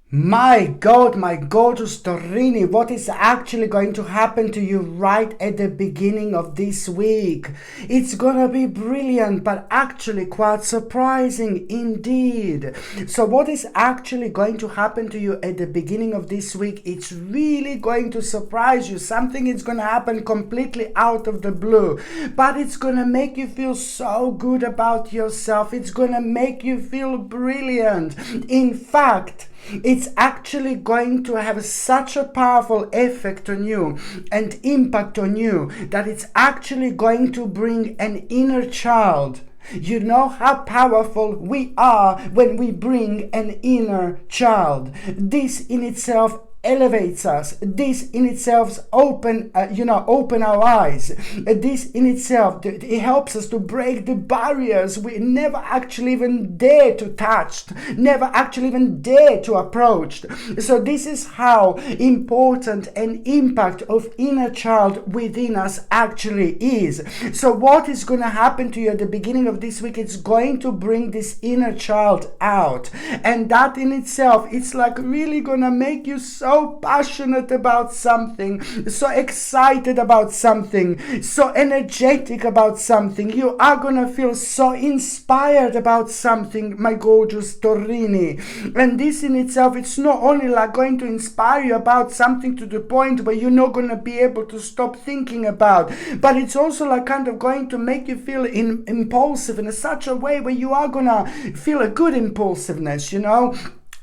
My God, my gorgeous Torini, what is actually going to happen to you right at the beginning of this week? It's gonna be brilliant, but actually quite surprising indeed. So what is actually going to happen to you at the beginning of this week? It's really going to surprise you. Something is gonna happen completely out of the blue, but it's gonna make you feel so good about yourself. It's gonna make you feel brilliant. In fact, it's actually going to have such a powerful effect on you and impact on you that it's actually going to bring an inner child. You know how powerful we are when we bring an inner child. This in itself elevates us. This in itself open our eyes. This in itself, it helps us to break the barriers we never actually even dare to touch, never actually even dare to approach. So this is how important an impact of inner child within us actually is. So what is going to happen to you at the beginning of this week? It's going to bring this inner child out, and that in itself, it's like really going to make you so passionate about something, so excited about something, so energetic about something. You are gonna feel so inspired about something, my gorgeous Torini. And this in itself, it's not only like going to inspire you about something to the point where you're not gonna be able to stop thinking about, but it's also like kind of going to make you feel impulsive in such a way where you are gonna feel a good impulsiveness,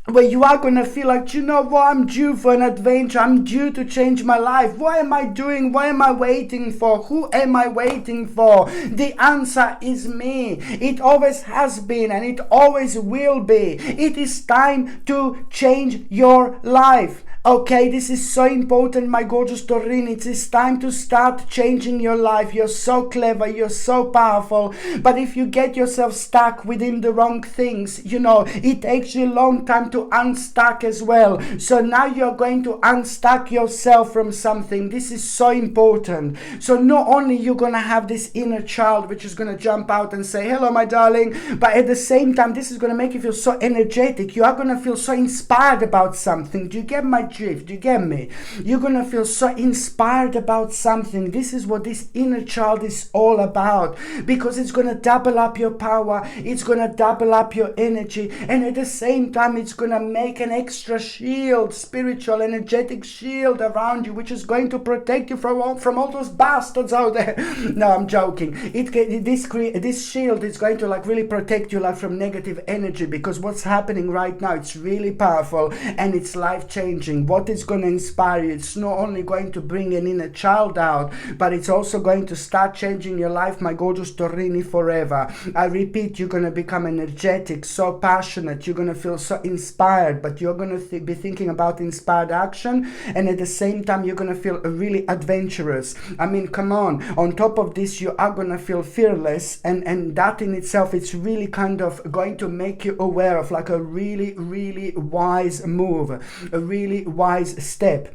where you are going to feel like, you know what, I'm due for an adventure, I'm due to change my life. What am I doing? What am I waiting for? Who am I waiting for? The answer is me. It always has been and it always will be. It is time to change your life. Okay, this is so important, my gorgeous Torini. It is time to start changing your life. You're so clever, you're so powerful. But if you get yourself stuck within the wrong things, it takes you a long time to unstuck as well. So now you're going to unstuck yourself from something. This is so important. So not only you're going to have this inner child which is going to jump out and say, hello, my darling, but at the same time, this is going to make you feel so energetic. You are going to feel so inspired about something. Do you get my drift? Do you get me? You're going to feel so inspired about something. This is what this inner child is all about, because it's going to double up your power. It's going to double up your energy. And at the same time, it's going to make an extra shield, spiritual, energetic shield around you, which is going to protect you from all those bastards out there. No, I'm joking. This shield is going to really protect you from negative energy, because what's happening right now, it's really powerful and it's life-changing. What is going to inspire you? It's not only going to bring an inner child out, but it's also going to start changing your life, my gorgeous Torini, forever. I repeat, you're going to become energetic, so passionate. You're going to feel so inspired, but you're going to be thinking about inspired action, and at the same time you're going to feel really adventurous. I mean, come on top of this, you are going to feel fearless, and that in itself, it's really kind of going to make you aware of a really, really wise move, a really wise step.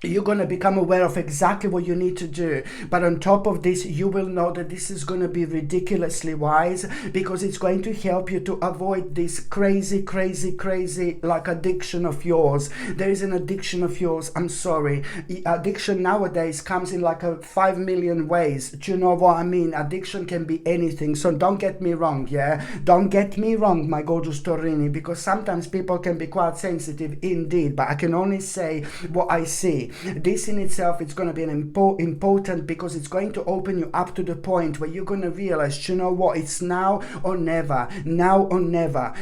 You're going to become aware of exactly what you need to do. But on top of this, you will know that this is going to be ridiculously wise, because it's going to help you to avoid this crazy addiction of yours. There is an addiction of yours. I'm sorry. Addiction nowadays comes in 5 million ways. Do you know what I mean? Addiction can be anything. So don't get me wrong, yeah? Don't get me wrong, my gorgeous Torini, because sometimes people can be quite sensitive indeed, but I can only say what I see. This in itself, it's going to be an important, because it's going to open you up to the point where you're going to realize, you know what, it's now or never.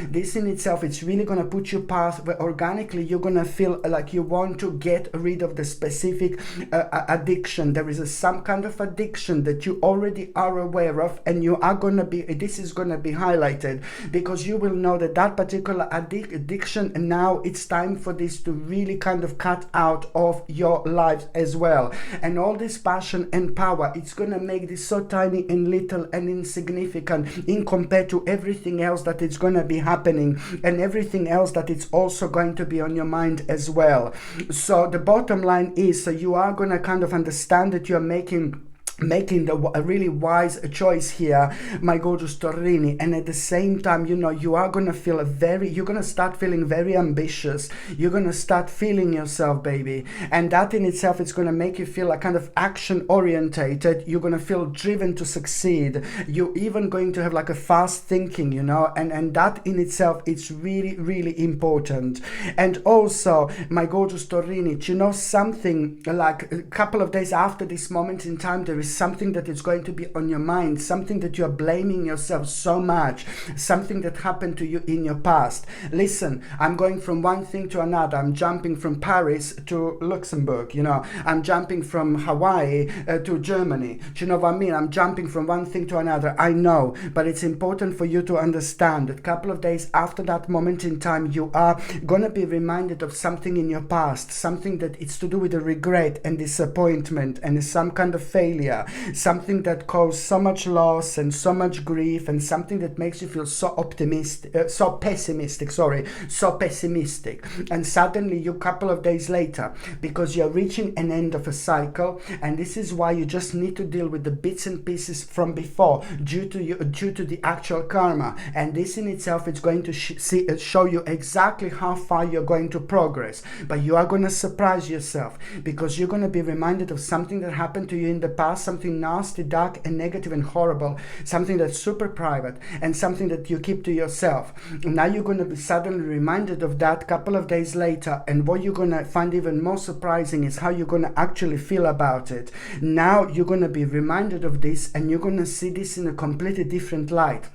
This in itself, it's really going to put you path where organically you're going to feel like you want to get rid of the specific addiction. There is some kind of addiction that you already are aware of, and you are going to be, this is going to be highlighted, because you will know that particular addiction, and now it's time for this to really kind of cut out of your life as well. And all this passion and power, it's gonna make this so tiny and little and insignificant in compared to everything else that is gonna be happening, and everything else that it's also going to be on your mind as well. So the bottom line is, so you are gonna kind of understand that you're making making a really wise choice here, my gorgeous Torini. And at the same time, you know, you are going to feel you're going to start feeling very ambitious. You're going to start feeling yourself, baby. And that in itself is going to make you feel like kind of action orientated. You're going to feel driven to succeed. You're even going to have like a fast thinking, you know, and that in itself, it's really, really important. And also, my gorgeous Torini, you know, something like a couple of days after this moment in time, there is something that is going to be on your mind, something that you are blaming yourself so much, something that happened to you in your past. Listen, I'm going from one thing to another. I'm jumping from Paris to Luxembourg, you know, I'm jumping from Hawaii to Germany. Do you know what I mean? I'm jumping from one thing to another. I know, but it's important for you to understand that a couple of days after that moment in time, you are going to be reminded of something in your past, something that it's to do with a regret and disappointment and some kind of failure, something that caused so much loss and so much grief, and something that makes you feel so pessimistic, and suddenly you, couple of days later, because you're reaching an end of a cycle, and this is why you just need to deal with the bits and pieces from before due to the actual karma, and this in itself is going to show you exactly how far you're going to progress. But you are going to surprise yourself, because you're going to be reminded of something that happened to you in the past, something nasty, dark and negative and horrible, something that's super private and something that you keep to yourself. And now you're going to be suddenly reminded of that couple of days later, and what you're going to find even more surprising is how you're going to actually feel about it. Now you're going to be reminded of this, and you're going to see this in a completely different light.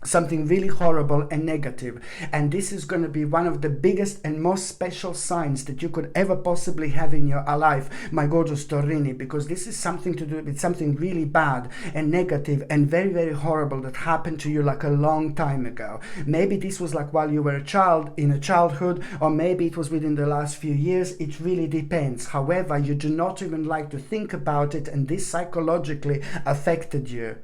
Something really horrible and negative, and this is going to be one of the biggest and most special signs that you could ever possibly have in your life, my gorgeous Torini, because this is something to do with something really bad and negative and very, very horrible that happened to you like a long time ago. Maybe this was like while you were a child, in a childhood, or maybe it was within the last few years. It really depends. However, you do not even like to think about it, and this psychologically affected you.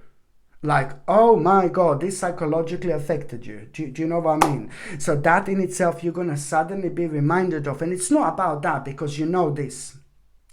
Like, oh my God, this psychologically affected you. Do you know what I mean? So that in itself, you're going to suddenly be reminded of. And it's not about that, because you know this.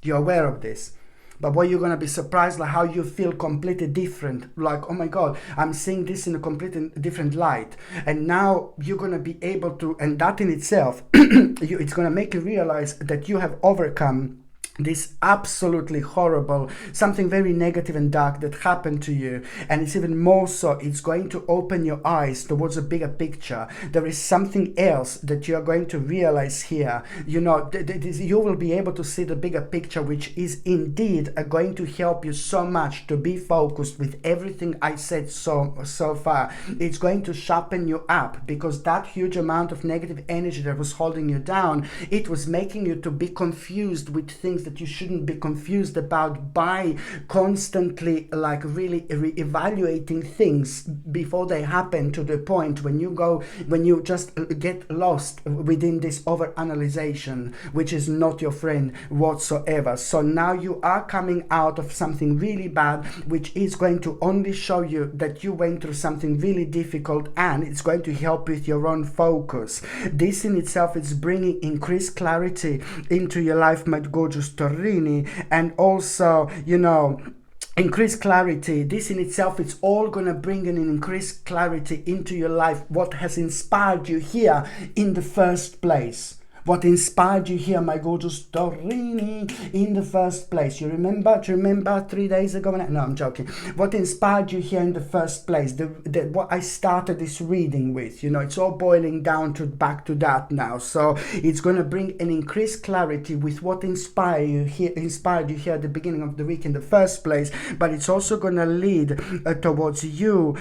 You're aware of this. But what you're going to be surprised, like how you feel completely different. Like, oh my God, I'm seeing this in a completely different light. And now you're going to be able to, and that in itself, it's going to make you realize that you have overcome this absolutely horrible, something very negative and dark that happened to you. And it's even more so, it's going to open your eyes towards a bigger picture. There is something else that you are going to realize here. You know, you will be able to see the bigger picture, which is indeed going to help you so much to be focused with everything I said so far. It's going to sharpen you up, because that huge amount of negative energy that was holding you down, it was making you to be confused with things that you shouldn't be confused about, by constantly like really evaluating things before they happen, to the point when you just get lost within this over-analyzation, which is not your friend whatsoever. So now you are coming out of something really bad, which is going to only show you that you went through something really difficult, and it's going to help with your own focus. This in itself is bringing increased clarity into your life, my gorgeous Torini, and also, you know, increased clarity. This in itself, it's all going to bring an increased clarity into your life. What has inspired you here in the first place? What inspired you here, my gorgeous Torini, in the first place? Do you remember 3 days ago? No, I'm joking. What inspired you here in the first place? What I started this reading with, you know, it's all boiling down to back to that now. So it's going to bring an increased clarity with what inspired you here at the beginning of the week in the first place. But it's also going to lead towards you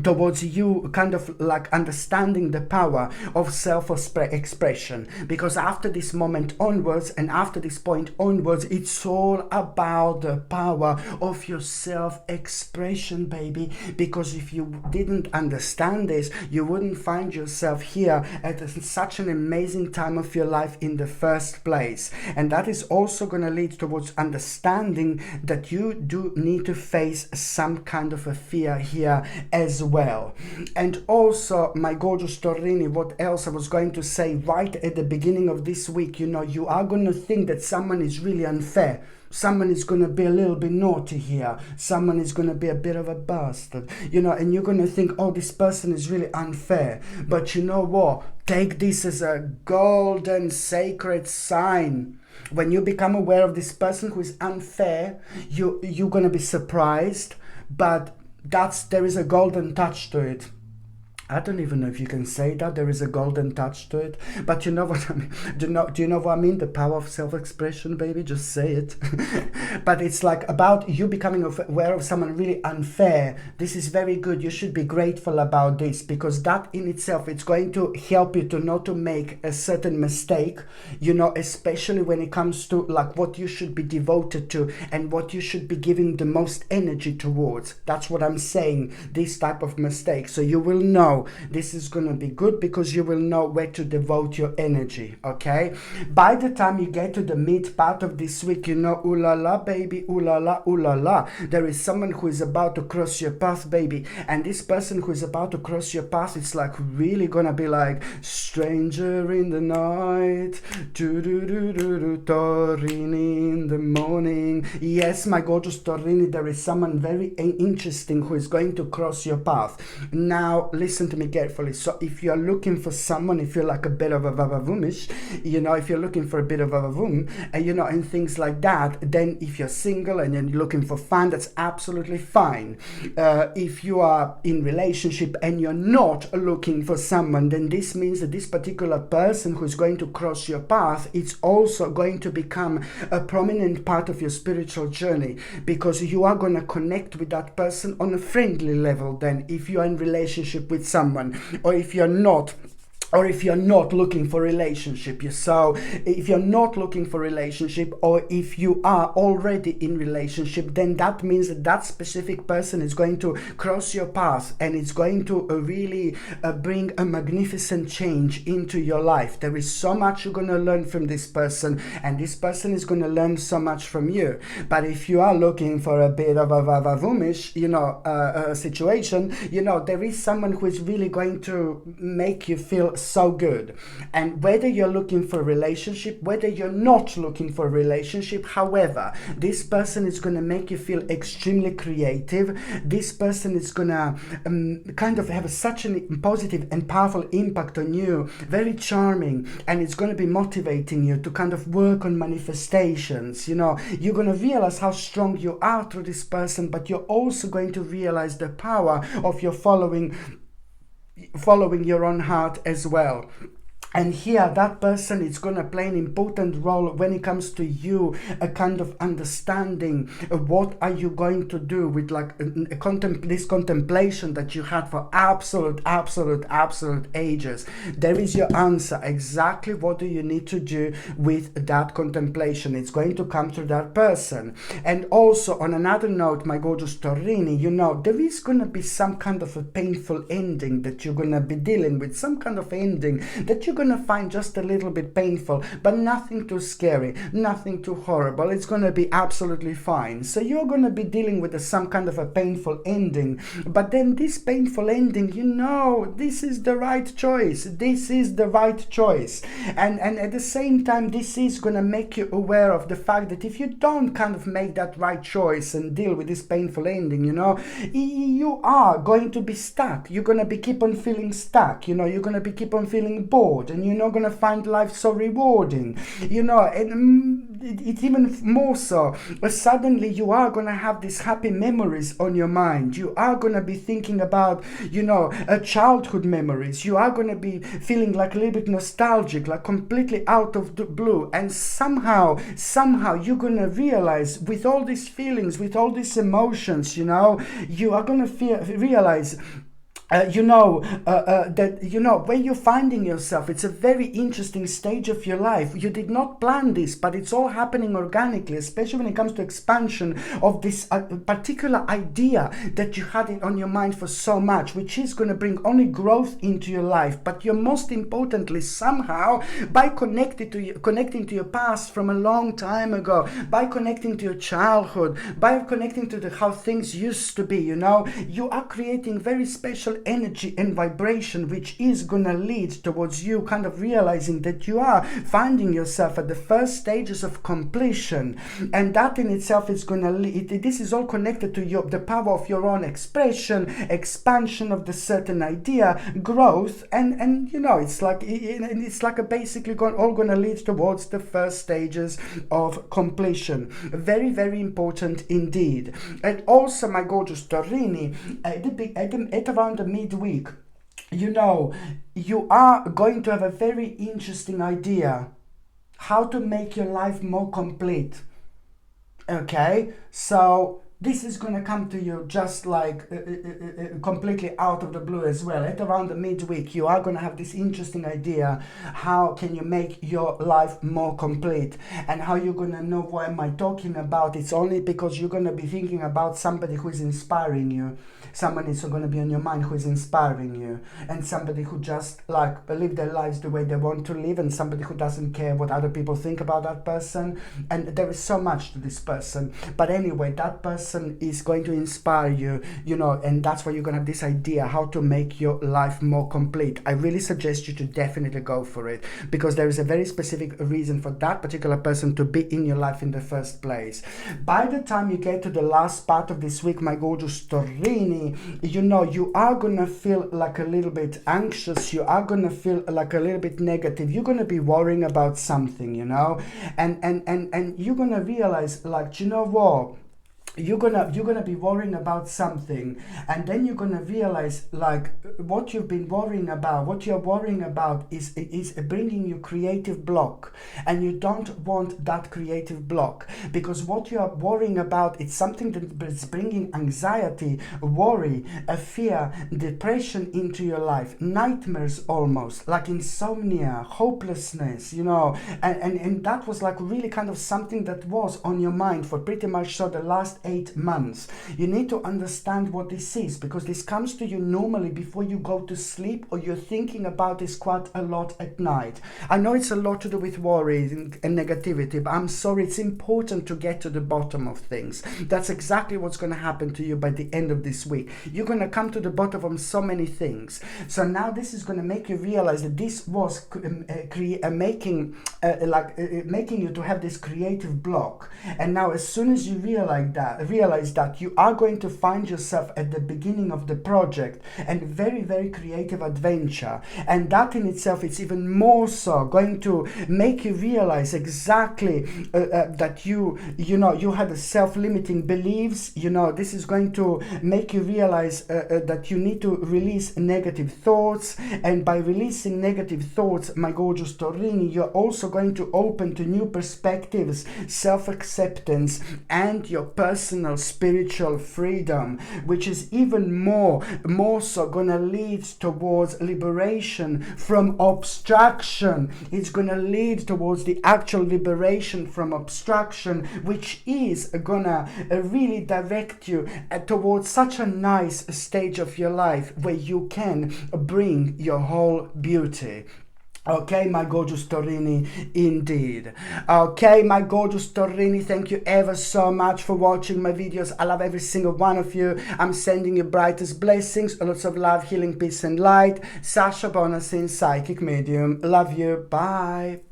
towards you kind of like understanding the power of self-expression, because after this moment onwards, and after this point onwards, it's all about the power of your self-expression, baby. Because if you didn't understand this, you wouldn't find yourself here at such an amazing time of your life in the first place. And that is also going to lead towards understanding that you do need to face some kind of a fear here as well. And also, my gorgeous Torini, what else I was going to say right at the beginning of this week, you are going to think that someone is really unfair. Someone is going to be a little bit naughty here. Someone is going to be a bit of a bastard. And you're going to think, oh, this person is really unfair. But you know what? Take this as a golden sacred sign. When you become aware of this person who is unfair, you're going to be surprised. But there is a golden touch to it. I don't even know if you can say that there is a golden touch to it, but you know what I mean. Do you know what I mean? The power of self-expression, baby. Just say it. But it's like about you becoming aware of someone really unfair. This is very good. You should be grateful about this, because that in itself, it's going to help you to not to make a certain mistake. Especially when it comes to like what you should be devoted to and what you should be giving the most energy towards. That's what I'm saying. This type of mistake. So you will know. This is going to be good because you will know where to devote your energy, okay? By the time you get to the mid part of this week, ooh la la, baby, ooh la la, ooh la la. There is someone who is about to cross your path, baby. And this person who is about to cross your path, it's like really going to be like, stranger in the night, Torini in the morning. Yes, my gorgeous Torini, there is someone very interesting who is going to cross your path. Now, listen to me carefully. So if you're looking for someone, if you're like a bit of a vavavumish, if you're looking for a bit of a vavum, and things like that, then if you're single and you're looking for fun, that's absolutely fine. If you are in relationship and you're not looking for someone, then this means that this particular person who's going to cross your path, it's also going to become a prominent part of your spiritual journey, because you are going to connect with that person on a friendly level. Then if you are in relationship with someone, or if you're not looking for relationship. So if you're not looking for relationship, or if you are already in relationship, then that means that specific person is going to cross your path, and it's going to really bring a magnificent change into your life. There is so much you're going to learn from this person, and this person is going to learn so much from you. But if you are looking for a bit of a vavavumish, situation, there is someone who is really going to make you feel so good. And whether you're looking for a relationship, whether you're not looking for a relationship, however, this person is going to make you feel extremely creative. This person is going to kind of have such a positive and powerful impact on you, very charming, and it's going to be motivating you to kind of work on manifestations. You're going to realize how strong you are through this person, but you're also going to realize the power of your following your own heart as well. And here, that person is going to play an important role when it comes to you, a kind of understanding of what are you going to do with like this contemplation that you had for absolute ages. There is your answer. Exactly what do you need to do with that contemplation? It's going to come through that person. And also, on another note, my gorgeous Torini, there is going to be some kind of a painful ending that you're going to be dealing with, some kind of ending that you're going to find just a little bit painful, but nothing too scary, nothing too horrible. It's going to be absolutely fine. So you're going to be dealing with some kind of a painful ending, but then this painful ending, this is the right choice. This is the right choice. And at the same time, this is going to make you aware of the fact that if you don't kind of make that right choice and deal with this painful ending, you are going to be stuck. You're going to be keep on feeling stuck. You're going to be keep on feeling bored, and you're not going to find life so rewarding, and it's even more so. Suddenly you are going to have these happy memories on your mind. You are going to be thinking about, childhood memories. You are going to be feeling like a little bit nostalgic, like completely out of the blue. And somehow you're going to realize, with all these feelings, with all these emotions, you are going to realize where you're finding yourself, it's a very interesting stage of your life. You did not plan this, but it's all happening organically, especially when it comes to expansion of this particular idea that you had it on your mind for so much, which is going to bring only growth into your life. But you're most importantly, somehow, by connecting to your past from a long time ago, by connecting to your childhood, by connecting to how things used to be, you are creating very special energy and vibration, which is gonna lead towards you kind of realizing that you are finding yourself at the first stages of completion, and that in itself is gonna lead. This is all connected to the power of your own expression, expansion of the certain idea, growth, and it's like a basically all gonna lead towards the first stages of completion. Very, very important indeed. And also, my gorgeous Torini, at around the midweek, you are going to have a very interesting idea how to make your life more complete. Okay, so this is going to come to you just like completely out of the blue as well. At around the midweek, you are going to have this interesting idea how can you make your life more complete, and how you're going to know what am I talking about. It's only because you're going to be thinking about somebody who is inspiring you. Someone is going to be on your mind who is inspiring you, and somebody who just like live their lives the way they want to live, and somebody who doesn't care what other people think about that person. And there is so much to this person, but anyway, that person is going to inspire you, and that's why you're going to have this idea how to make your life more complete. I really suggest you to definitely go for it, because there is a very specific reason for that particular person to be in your life in the first place. By the time you get to the last part of this week, my gorgeous Torini, you are gonna feel like a little bit anxious. You are gonna feel like a little bit negative. You're gonna be worrying about something, and you're gonna realize, like, what? You're gonna be worrying about something, and then you're gonna realize, like, what you've been worrying about, what you're worrying about is bringing you creative block, and you don't want that creative block, because what you are worrying about, it's something that is bringing anxiety, worry, a fear, depression into your life, nightmares, almost like insomnia, hopelessness, and that was like really kind of something that was on your mind for pretty much the last 8 months. You need to understand what this is, because this comes to you normally before you go to sleep, or you're thinking about this quite a lot at night. I know it's a lot to do with worry and negativity, but I'm sorry, it's important to get to the bottom of things. That's exactly what's going to happen to you by the end of this week. You're going to come to the bottom of so many things. So now this is going to make you realize that this was making you to have this creative block. And now as soon as you realize that, you are going to find yourself at the beginning of the project and very, very creative adventure. And that in itself, it's even more so going to make you realize exactly that you had a self-limiting beliefs. This is going to make you realize that you need to release negative thoughts. And by releasing negative thoughts, my gorgeous Torini, you're also going to open to new perspectives, self-acceptance, and your personal spiritual freedom, which is even more so gonna lead towards liberation from obstruction. It's gonna lead towards the actual liberation from obstruction, which is gonna really direct you towards such a nice stage of your life where you can bring your whole beauty. Okay, my gorgeous Torini, indeed. Okay, my gorgeous Torini, thank you ever so much for watching my videos. I love every single one of you. I'm sending you brightest blessings, lots of love, healing, peace, and light. Sasha Bonasin, Psychic Medium. Love you. Bye.